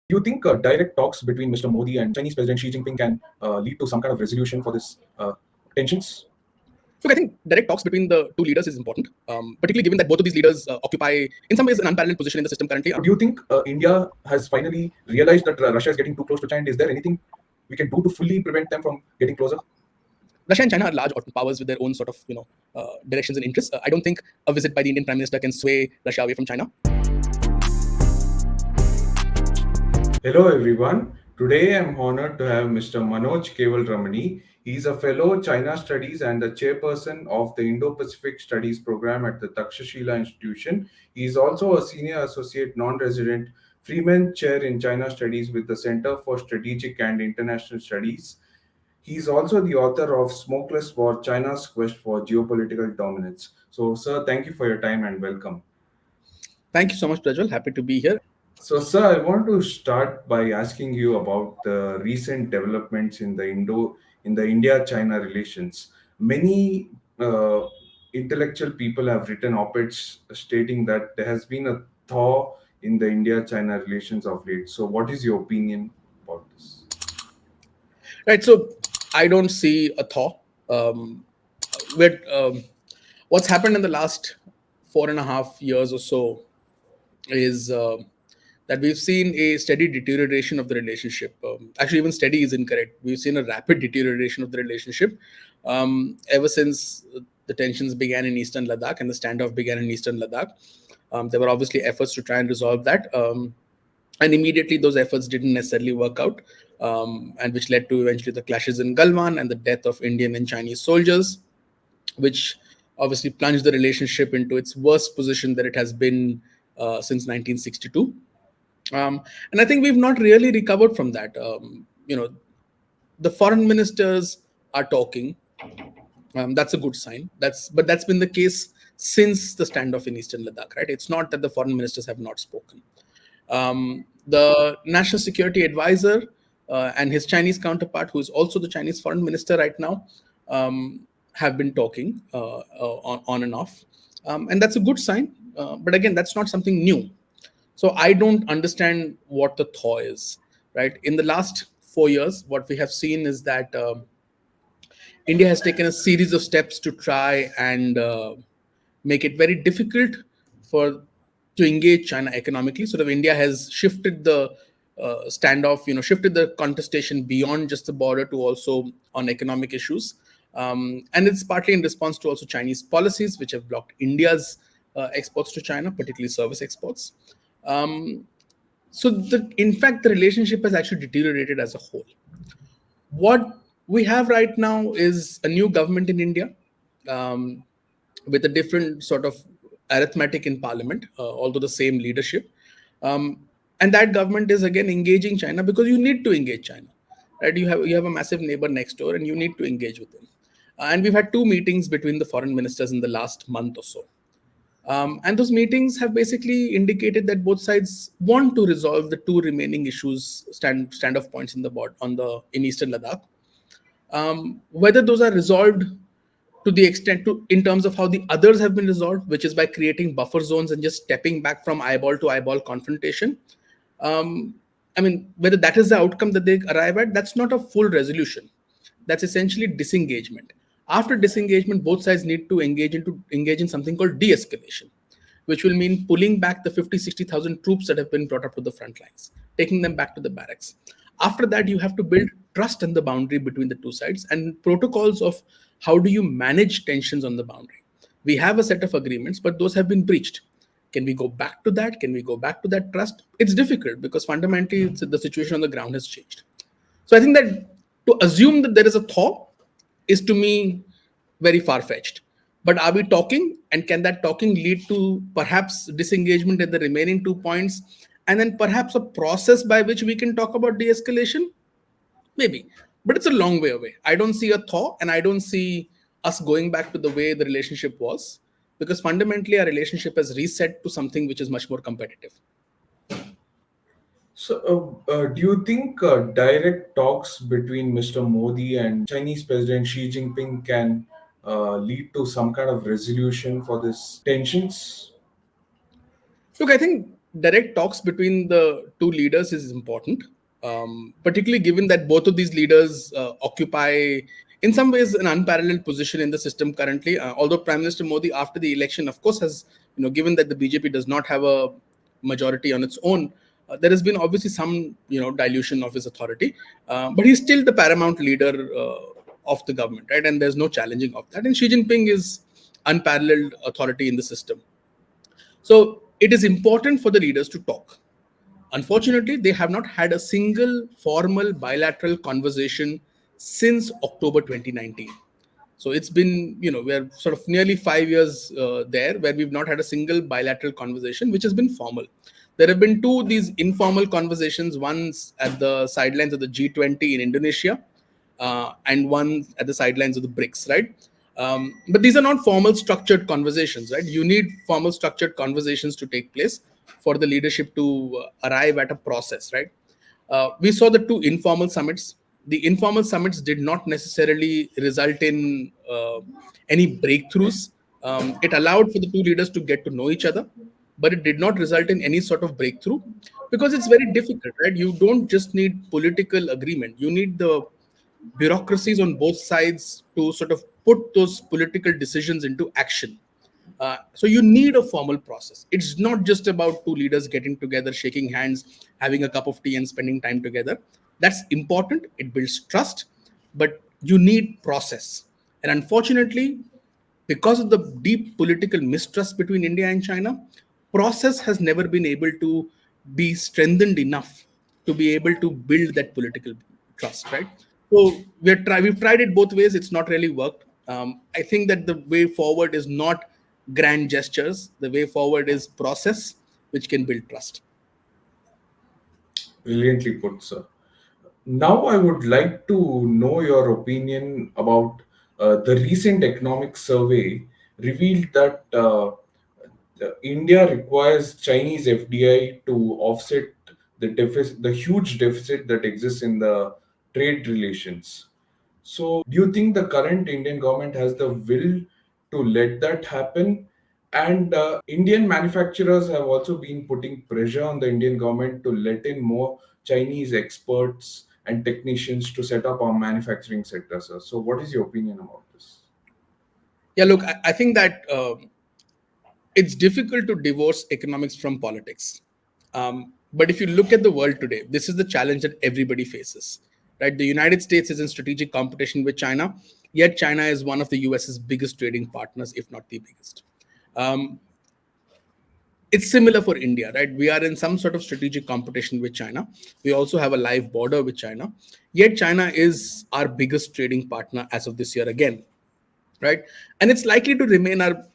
Do you think direct talks between Mr. Modi and Chinese President Xi Jinping can lead to some kind of resolution for this tensions? Look, I think direct talks between the two leaders is important, particularly given that both of these leaders occupy, in some ways, an unparalleled position in the system currently. Do you think India has finally realized that Russia is getting too close to China? Is there anything we can do to fully prevent them from getting closer? Russia and China are large powers with their own sort of, directions and interests. I don't think a visit by the Indian Prime Minister can sway Russia away from China. Hello everyone. Today I'm honored to have Mr. Manoj Kewalramani. He's a fellow China Studies and the chairperson of the Indo-Pacific Studies Programme at the Takshashila Institution. He is also a senior associate non-resident Freeman Chair in China Studies with the Center for Strategic and International Studies. He is also the author of Smokeless War, China's Quest for Geopolitical Dominance. So, sir, thank you for your time and welcome. Thank you so much, Prajwal. Happy to be here. So, sir, I want to start by asking you about the recent developments in the India-China relations. Many intellectual people have written op-eds stating that there has been a thaw in the India-China relations of late. So, what is your opinion about this? Right. So, I don't see a thaw. What's happened in the last 4.5 years or so is that we've seen a steady deterioration of the relationship. Actually, even steady is incorrect. We've seen a rapid deterioration of the relationship ever since the tensions began in Eastern Ladakh and the standoff began in Eastern Ladakh. There were obviously efforts to try and resolve that. And immediately those efforts didn't necessarily work out, and which led to eventually the clashes in Galwan and the death of Indian and Chinese soldiers, which obviously plunged the relationship into its worst position that it has been since 1962. And I think we've not really recovered from that. The foreign ministers are talking. That's a good sign. But that's been the case since the standoff in Eastern Ladakh, right? It's not that the foreign ministers have not spoken. The National Security Advisor and his Chinese counterpart, who is also the Chinese foreign minister right now, have been talking on and off. And that's a good sign. But again, that's not something new. So I don't understand what the thaw is, right? In the last 4 years, what we have seen is that India has taken a series of steps to try and make it very difficult to engage China economically. Sort of India has shifted the standoff, shifted the contestation beyond just the border to also on economic issues. And it's partly in response to also Chinese policies, which have blocked India's exports to China, particularly service exports. In fact, the relationship has actually deteriorated as a whole. What we have right now is a new government in India with a different sort of arithmetic in parliament, although the same leadership. And that government is again engaging China because you need to engage China, right? You have a massive neighbor next door and you need to engage with them. And we've had 2 meetings between the foreign ministers in the last month or so. And those meetings have basically indicated that both sides want to resolve the 2 remaining issues, standoff points in Eastern Ladakh. Whether those are resolved to the extent in terms of how the others have been resolved, which is by creating buffer zones and just stepping back from eyeball to eyeball confrontation. Whether that is the outcome that they arrive at, that's not a full resolution. That's essentially disengagement. After disengagement, both sides need to engage in something called de-escalation, which will mean pulling back the 50,000-60,000 troops that have been brought up to the front lines, taking them back to the barracks. After that, you have to build trust in the boundary between the 2 sides and protocols of how do you manage tensions on the boundary. We have a set of agreements, but those have been breached. Can we go back to that? Can we go back to that trust? It's difficult because fundamentally the situation on the ground has changed. So I think that to assume that there is a thaw is to me very far-fetched. But are we talking, and can that talking lead to perhaps disengagement at the remaining 2 points, and then perhaps a process by which we can talk about de-escalation? Maybe, but it's a long way away. I don't see a thaw, and I don't see us going back to the way the relationship was, because fundamentally our relationship has reset to something which is much more competitive. So, do you think direct talks between Mr. Modi and Chinese President Xi Jinping can lead to some kind of resolution for these tensions? Look, I think direct talks between the two leaders is important, particularly given that both of these leaders occupy, in some ways, an unparalleled position in the system currently. Although Prime Minister Modi, after the election, of course, has, given that the BJP does not have a majority on its own, there has been obviously some, dilution of his authority, but he's still the paramount leader of the government, right? And there's no challenging of that. And Xi Jinping is unparalleled authority in the system. So it is important for the leaders to talk. Unfortunately, they have not had a single formal bilateral conversation since October 2019. So it's been, we're sort of nearly 5 years there where we've not had a single bilateral conversation, which has been formal. There have been two these informal conversations, one's at the sidelines of the G20 in Indonesia, and one at the sidelines of the BRICS, right? But these are not formal structured conversations, right? You need formal structured conversations to take place for the leadership to arrive at a process, right? We saw the two informal summits. The informal summits did not necessarily result in any breakthroughs. It allowed for the two leaders to get to know each other, but it did not result in any sort of breakthrough because it's very difficult, right? You don't just need political agreement, you need the bureaucracies on both sides to sort of put those political decisions into action. So you need a formal process. It's not just about two leaders getting together, shaking hands, having a cup of tea, and spending time together. That's important. It builds trust, but you need process. And unfortunately, because of the deep political mistrust between India and China, process has never been able to be strengthened enough to be able to build that political trust, right? So we've tried it both ways. It's not really worked. I think that the way forward is not grand gestures. The way forward is process, which can build trust. Brilliantly put, sir. Now, I would like to know your opinion about the recent economic survey revealed that India requires Chinese FDI to offset the huge deficit that exists in the trade relations. So, do you think the current Indian government has the will to let that happen? And Indian manufacturers have also been putting pressure on the Indian government to let in more Chinese experts and technicians to set up our manufacturing sector, sir. So, what is your opinion about this? Yeah, look, I think that it's difficult to divorce economics from politics. But if you look at the world today, this is the challenge that everybody faces, right? The United States is in strategic competition with China, yet China is one of the US's biggest trading partners, if not the biggest. Um, it's similar for India, right? We are in some sort of strategic competition with China. We also have a live border with China, yet China is our biggest trading partner as of this year again, right? And it's likely to remain a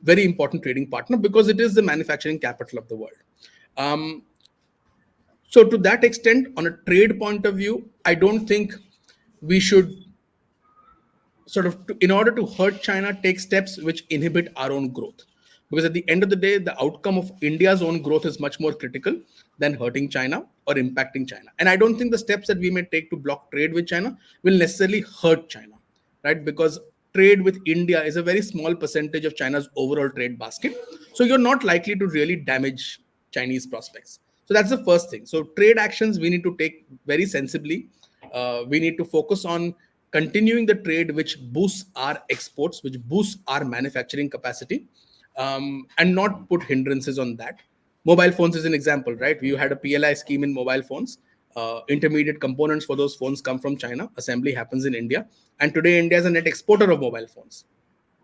very important trading partner because it is the manufacturing capital of the world. Um, so, to that extent, on a trade point of view, I don't think we should sort of, in order to hurt China, take steps which inhibit our own growth. Because at the end of the day, the outcome of India's own growth is much more critical than hurting China or impacting China. And I don't think the steps that we may take to block trade with China will necessarily hurt China, right? Because trade with India is a very small percentage of China's overall trade basket. So you're not likely to really damage Chinese prospects. So that's the first thing. So trade actions we need to take very sensibly. We need to focus on continuing the trade which boosts our exports, which boosts our manufacturing capacity, and not put hindrances on that. Mobile phones is an example, right? We had a PLI scheme in mobile phones. Intermediate components for those phones come from China. Assembly happens in India. And today, India is a net exporter of mobile phones.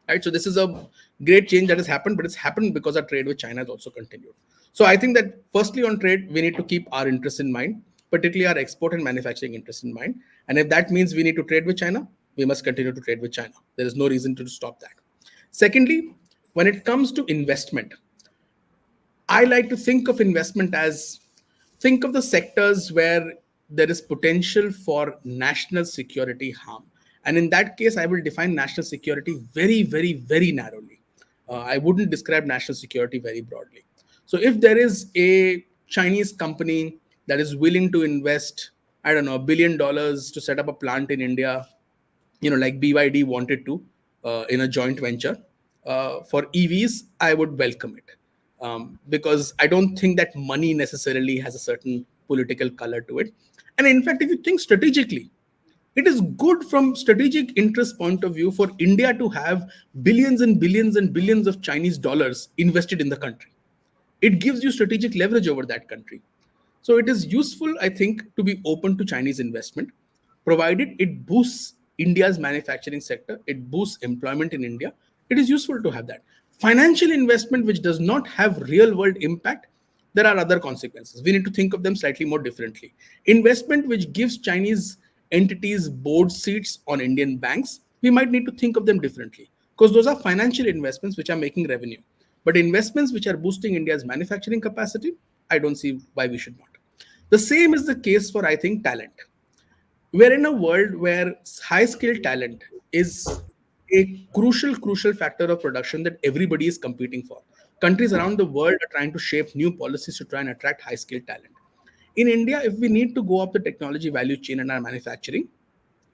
Right? So this is a great change that has happened, but it's happened because our trade with China has also continued. So I think that firstly on trade, we need to keep our interests in mind, particularly our export and manufacturing interests in mind. And if that means we need to trade with China, we must continue to trade with China. There is no reason to stop that. Secondly, when it comes to investment, I like to think of investment as, think of the sectors where there is potential for national security harm. And in that case, I will define national security very, very, very narrowly. I wouldn't describe national security very broadly. So if there is a Chinese company that is willing to invest, I don't know, $1 billion to set up a plant in India, like BYD wanted to in a joint venture for EVs, I would welcome it. because I don't think that money necessarily has a certain political color to it. And in fact, if you think strategically, it is good from strategic interest point of view for India to have billions and billions and billions of Chinese dollars invested in the country. It gives you strategic leverage over that country. So it is useful, I think, to be open to Chinese investment, provided it boosts India's manufacturing sector, it boosts employment in India. It is useful to have that. Financial investment, which does not have real world impact, there are other consequences. We need to think of them slightly more differently. Investment which gives Chinese entities board seats on Indian banks, we might need to think of them differently because those are financial investments which are making revenue. But investments which are boosting India's manufacturing capacity, I don't see why we should not. The same is the case for, I think, talent. We're in a world where high skilled talent is a crucial factor of production that everybody is competing for. Countries around the world are trying to shape new policies to try and attract high skilled talent. In India, if we need to go up the technology value chain in our manufacturing,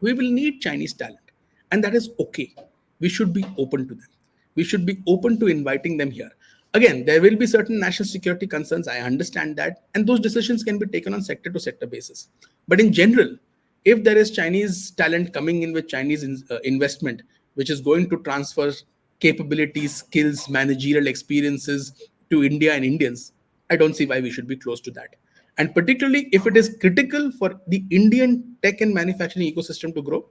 we will need Chinese talent. And that is okay. We should be open to them. We should be open to inviting them here. Again, there will be certain national security concerns. I understand that. And those decisions can be taken on sector to sector basis. But in general, if there is Chinese talent coming in with Chinese investment, which is going to transfer capabilities, skills, managerial experiences to India and Indians, I don't see why we should be close to that. And particularly if it is critical for the Indian tech and manufacturing ecosystem to grow,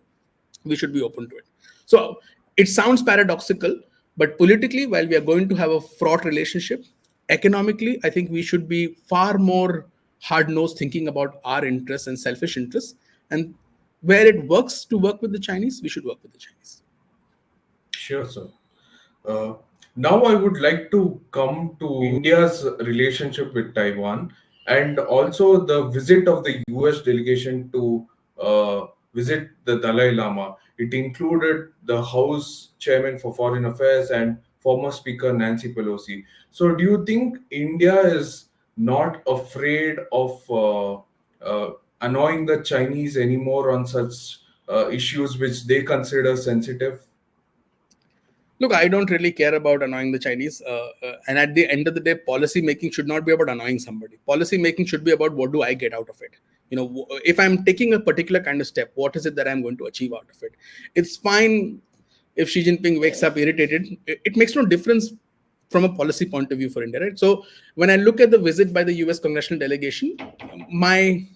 we should be open to it. So it sounds paradoxical, but politically, while we are going to have a fraught relationship, economically, I think we should be far more hard nosed thinking about our interests and selfish interests. And where it works to work with the Chinese, we should work with the Chinese. Sure, sir. Uh, Now, I would like to come to India's relationship with Taiwan and also the visit of the US delegation to visit the Dalai Lama. It included the House Chairman for Foreign Affairs and former Speaker Nancy Pelosi. So, do you think India is not afraid of annoying the Chinese anymore on such issues which they consider sensitive? Look, I don't really care about annoying the Chinese. And at the end of the day, policy making should not be about annoying somebody. Policy making should be about what do I get out of it. If I'm taking a particular kind of step, what is it that I'm going to achieve out of it? It's fine if Xi Jinping wakes up irritated. It makes no difference from a policy point of view for India, right? So when I look at the visit by the US congressional delegation, my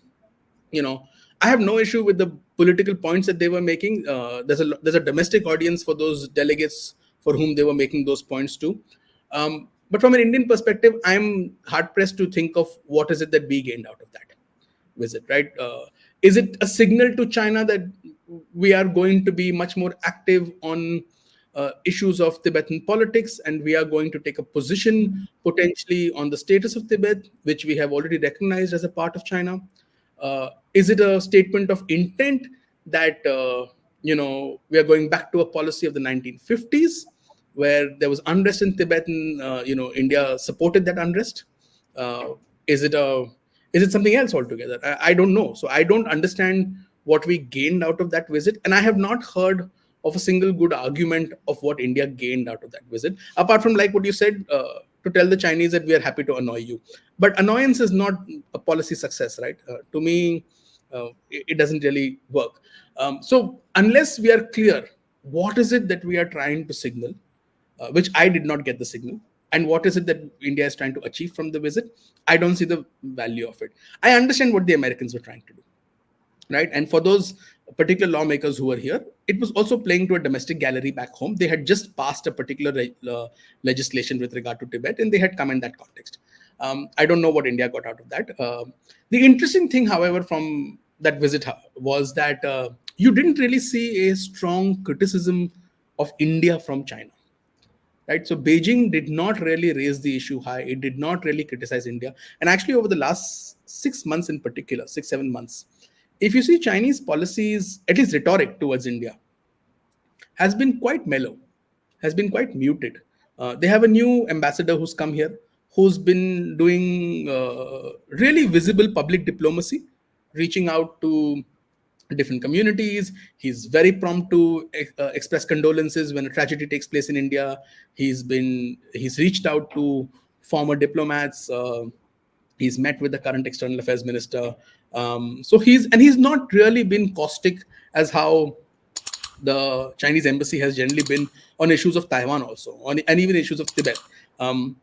you know I have no issue with the political points that they were making. There's a domestic audience for those delegates for whom they were making those points to. But from an Indian perspective, I'm hard pressed to think of what is it that we gained out of that visit, right? Is it a signal to China that we are going to be much more active on issues of Tibetan politics, and we are going to take a position potentially on the status of Tibet, which we have already recognized as a part of China? Is it a statement of intent that we are going back to a policy of the 1950s where there was unrest in Tibet and India supported that unrest? Uh, is it a is it something else altogether? I don't know. So I don't understand what we gained out of that visit, and I have not heard of a single good argument of what India gained out of that visit, apart from like what you said, to tell the Chinese that we are happy to annoy you. But annoyance is not a policy success, right? To me, it doesn't really work. So unless we are clear, what is it that we are trying to signal, which I did not get the signal, and what is it that India is trying to achieve from the visit, I don't see the value of it. I understand what the Americans were trying to do, right? And for those particular lawmakers who were here, it was also playing to a domestic gallery back home. They had just passed a particular legislation with regard to Tibet, and they had come in that context. I don't know what India got out of that. The interesting thing, however, from that visit was that you didn't really see a strong criticism of India from China, right? So Beijing did not really raise the issue high. It did not really criticize India. And actually, over the last 6 months in particular, 6, 7 months, if you see Chinese policies, at least rhetoric towards India, has been quite mellow, has been quite muted. They have a new ambassador who's come here, who's been doing really visible public diplomacy, reaching out to different communities. He's very prompt to express condolences when a tragedy takes place in India. He's reached out to former diplomats. He's met with the current external affairs minister. So he's not really been caustic as how the Chinese embassy has generally been on issues of Taiwan also, and even issues of Tibet. Um,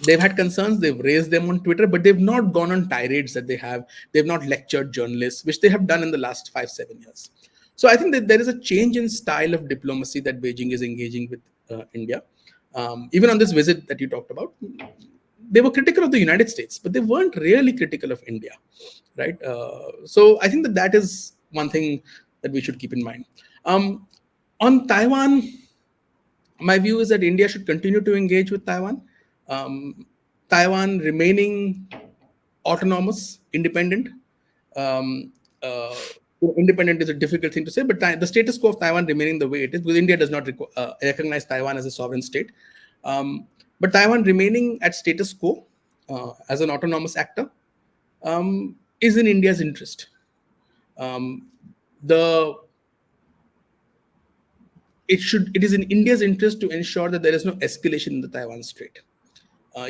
they've had concerns, they've raised them on Twitter, but they've not gone on tirades that they have. They've not lectured journalists, which they have done in the last 5-7 years. So I think that there is a change in style of diplomacy that Beijing is engaging with India. Even on this visit that you talked about, they were critical of the United States, but they weren't really critical of India, right? So I think that that is one thing that we should keep in mind. On Taiwan, my view is that India should continue to engage with Taiwan. Um, Taiwan remaining autonomous, independent. Um, uh, Independent is a difficult thing to say, but the status quo of Taiwan remaining the way it is, because India does not recognize Taiwan as a sovereign state. But Taiwan remaining at status quo as an autonomous actor is in India's interest. Um, the it is in India's interest to ensure that there is no escalation in the Taiwan Strait.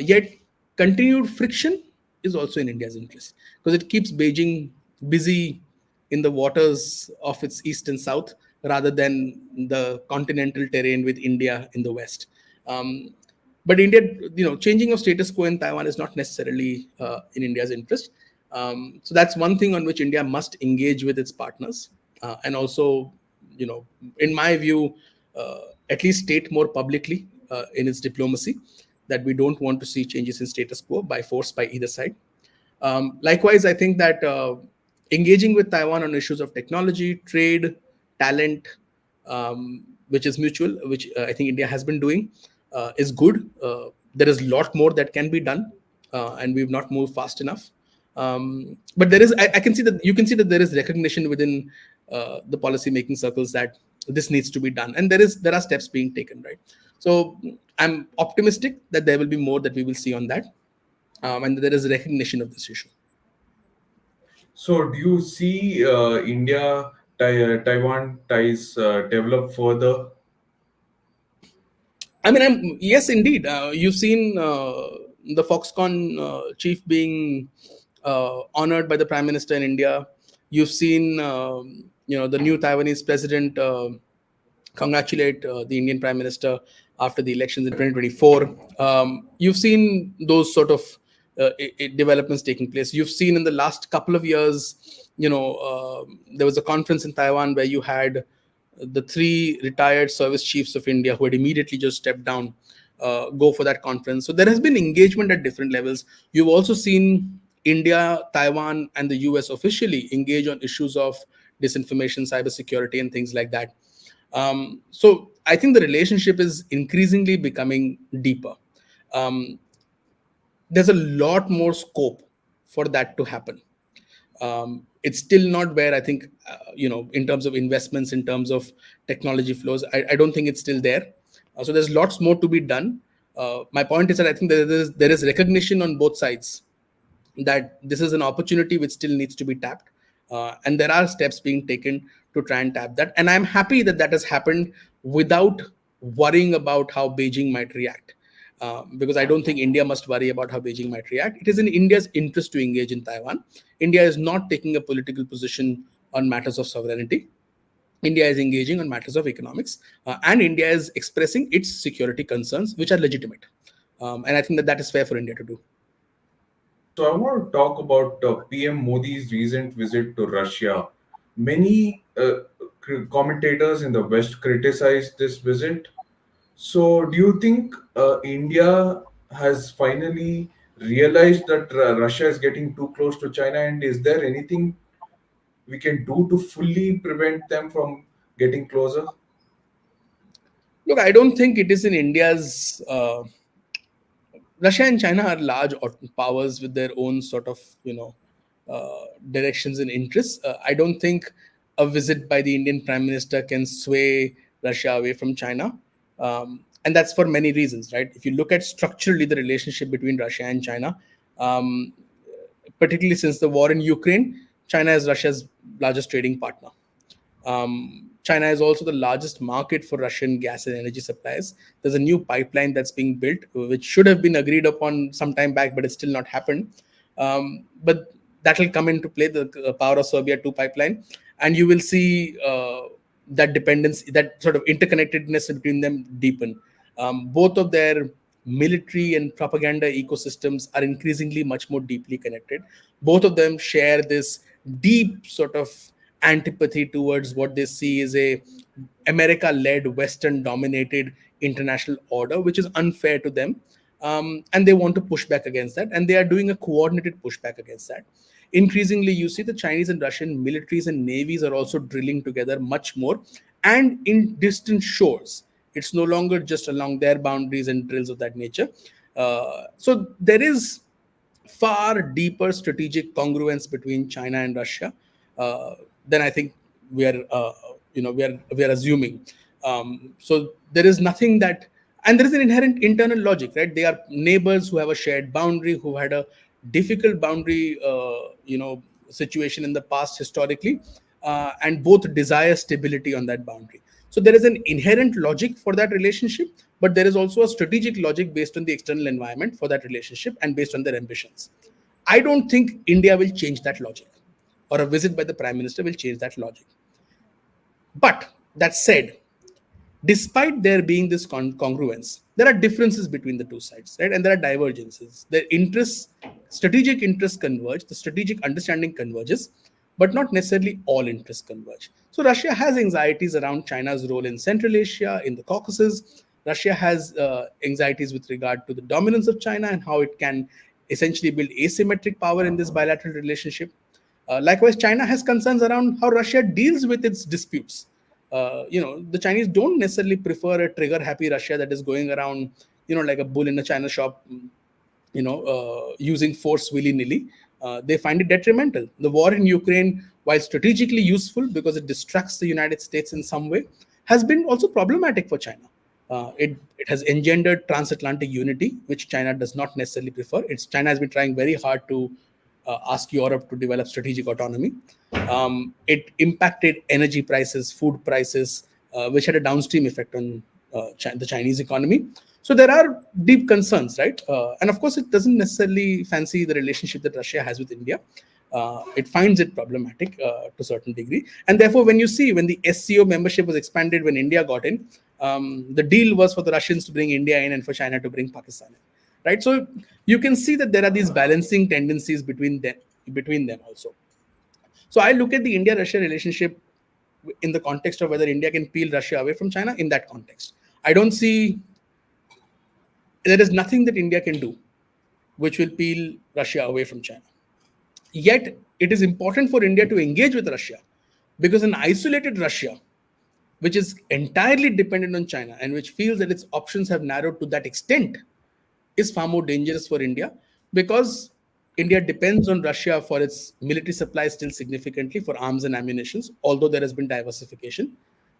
Yet, continued friction is also in India's interest because it keeps Beijing busy in the waters of its east and south rather than the continental terrain with India in the west. Um, but India, changing of status quo in Taiwan is not necessarily in India's interest. So that's one thing on which India must engage with its partners, and also, in my view, at least state more publicly in its diplomacy that we don't want to see changes in status quo by force by either side. Likewise, I think that engaging with Taiwan on issues of technology, trade, talent, which is mutual, which I think India has been doing, is good. There is a lot more that can be done, and we've not moved fast enough. But there is, I can see that you can see that there is recognition within the policy making circles that this needs to be done, and there are steps being taken, right? So I'm optimistic that there will be more that we will see on that, and there is recognition of this issue. So, do you see Taiwan ties develop further? I mean, yes, indeed. You've seen the Foxconn chief being honored by the Prime Minister in India. You've seen, the new Taiwanese president congratulate the Indian Prime Minister after the elections in 2024. You've seen those sort of developments taking place. You've seen in the last couple of years, there was a conference in Taiwan where you had the three retired service chiefs of India who had immediately just stepped down go for that conference. So there has been engagement at different levels. You've also seen India, Taiwan, and the US officially engage on issues of disinformation, cybersecurity, and things like that. So I think the relationship is increasingly becoming deeper. There's a lot more scope for that to happen. It's still not where I think, in terms of investments, in terms of technology flows, I don't think it's still there. So there's lots more to be done. My point is that I think there is recognition on both sides that this is an opportunity which still needs to be tapped. And there are steps being taken to try and tap that. And I'm happy that that has happened without worrying about how Beijing might react. Because I don't think India must worry about how Beijing might react. It is in India's interest to engage in Taiwan. India is not taking a political position on matters of sovereignty. India is engaging on matters of economics, and India is expressing its security concerns, which are legitimate. And I think that that is fair for India to do. So, I want to talk about PM Modi's recent visit to Russia. Many commentators in the West criticized this visit. So, do you think India has finally realized that Russia is getting too close to China? And is there anything we can do to fully prevent them from getting closer? Look, I don't think it is in India's. Russia and China are large powers with their own sort of, directions and interests. I don't think a visit by the Indian Prime Minister can sway Russia away from China, and that's for many reasons, right? If you look at structurally the relationship between Russia and China, um, particularly since the war in Ukraine, China is Russia's largest trading partner. China is also the largest market for Russian gas and energy supplies. There's a new pipeline that's being built, which should have been agreed upon some time back, but it's still not happened. But that will come into play, the Power of Serbia 2 pipeline, and you will see that dependence, that sort of interconnectedness between them deepen. Both of their military and propaganda ecosystems are increasingly much more deeply connected. Both of them share this deep sort of antipathy towards what they see as a America-led, Western-dominated international order, which is unfair to them, and they want to push back against that, and they are doing a coordinated pushback against that. Increasingly, you see the Chinese and Russian militaries and navies are also drilling together much more, and in distant shores. It's no longer just along their boundaries and drills of that nature. So there is far deeper strategic congruence between China and Russia than I think we are, we are assuming. So there is nothing that, and there is an inherent internal logic, right? They are neighbors who have a shared boundary, who had a difficult boundary, situation in the past historically, and both desire stability on that boundary. So there is an inherent logic for that relationship, but there is also a strategic logic based on the external environment for that relationship and based on their ambitions. I don't think India will change that logic, or a visit by the Prime Minister will change that logic. But that said, despite there being this congruence, there are differences between the two sides, right? And there are divergences. Their interests, strategic interests converge, the strategic understanding converges, but not necessarily all interests converge. So Russia has anxieties around China's role in Central Asia, in the Caucasus. Russia has anxieties with regard to the dominance of China and how it can essentially build asymmetric power in this bilateral relationship. Likewise, China has concerns around how Russia deals with its disputes. The Chinese don't necessarily prefer a trigger-happy Russia that is going around, like a bull in a china shop, using force willy-nilly. They find it detrimental. The war in Ukraine, while strategically useful because it distracts the United States in some way, has been also problematic for China. It has engendered transatlantic unity, which China does not necessarily prefer. China has been trying very hard to ask Europe to develop strategic autonomy. It impacted energy prices, food prices, which had a downstream effect on the Chinese economy. So there are deep concerns, right? And of course, it doesn't necessarily fancy the relationship that Russia has with India. It finds it problematic to a certain degree. And therefore, when the SCO membership was expanded when India got in, the deal was for the Russians to bring India in and for China to bring Pakistan in. Right, so you can see that there are these balancing tendencies between them also. So I look at the India-Russia relationship in the context of whether India can peel Russia away from China. In that context, I don't see, there is nothing that India can do which will peel Russia away from China. Yet it is important for India to engage with Russia, because an isolated Russia, which is entirely dependent on China and which feels that its options have narrowed to that extent, is far more dangerous for India, because India depends on Russia for its military supplies still significantly for arms and ammunition, although there has been diversification.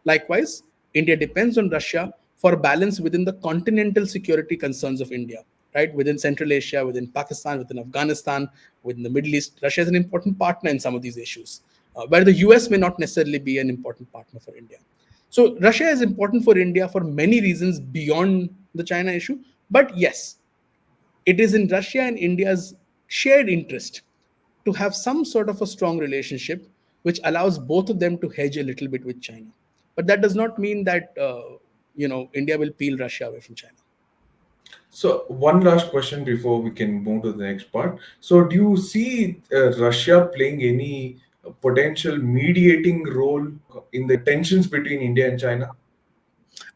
Likewise, India depends on Russia for balance within the continental security concerns of India, right? Within Central Asia, within Pakistan, within Afghanistan, within the Middle East. Russia is an important partner in some of these issues, where the US may not necessarily be an important partner for India. So Russia is important for India for many reasons beyond the China issue. But yes, it is in Russia and India's shared interest to have some sort of a strong relationship which allows both of them to hedge a little bit with China. But that does not mean that India will peel Russia away from China. So, one last question before we can move to the next part. So, do you see Russia playing any potential mediating role in the tensions between India and China?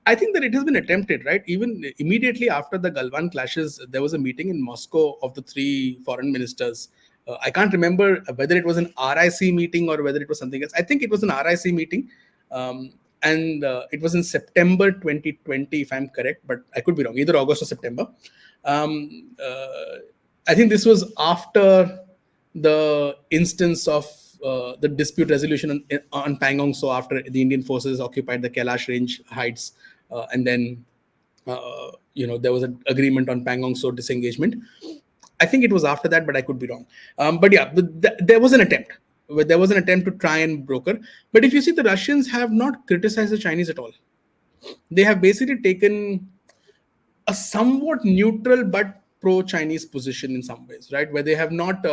I think that it has been attempted, right? Even immediately after the Galwan clashes, there was a meeting in Moscow of the three foreign ministers. I can't remember whether it was an RIC meeting or whether it was something else. I think it was an RIC meeting. And it was in September 2020, if I'm correct, but I could be wrong, either August or September. I think this was after the instance of the dispute resolution on Pangong. So after the Indian forces occupied the Kailash Range heights, and then there was an agreement on Pangong So disengagement. I think it was after that, but I could be wrong. But yeah, there was an attempt. where there was an attempt to try and broker. But if you see, the Russians have not criticized the Chinese at all. They have basically taken a somewhat neutral but pro-Chinese position in some ways, right? Where they have not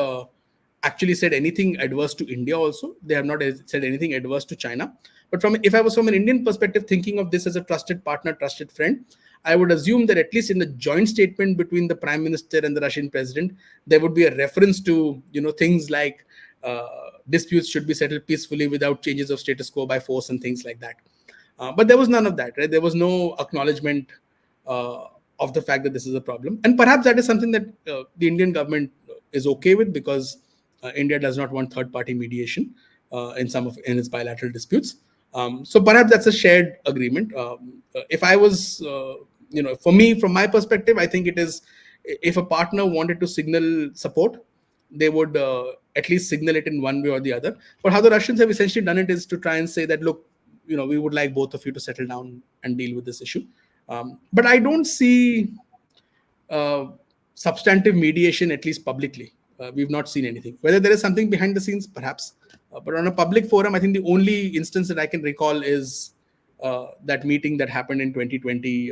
actually said anything adverse to India. Also, they have not said anything adverse to China. But if I was from an Indian perspective, thinking of this as a trusted partner, trusted friend, I would assume that at least in the joint statement between the Prime Minister and the Russian President, there would be a reference to things like disputes should be settled peacefully without changes of status quo by force and things like that. But there was none of that, right? There was no acknowledgement of the fact that this is a problem. And perhaps that is something that the Indian government is okay with, because India does not want third-party mediation in its bilateral disputes. So perhaps that's a shared agreement. If I was, for me, from my perspective, I think it is, if a partner wanted to signal support, they would at least signal it in one way or the other. But how the Russians have essentially done it is to try and say that, look, we would like both of you to settle down and deal with this issue. But I don't see substantive mediation, at least publicly. We've not seen anything. Whether there is something behind the scenes, perhaps. But on a public forum, I think the only instance that I can recall is that meeting that happened in 2020,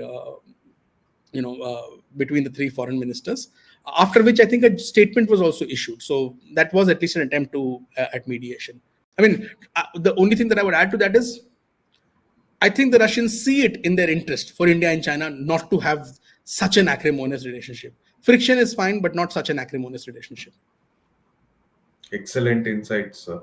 between the three foreign ministers, after which I think a statement was also issued. So that was at least an attempt at mediation. I mean, the only thing that I would add to that is, I think the Russians see it in their interest for India and China not to have such an acrimonious relationship. Friction is fine, but not such an acrimonious relationship. Excellent insights, sir.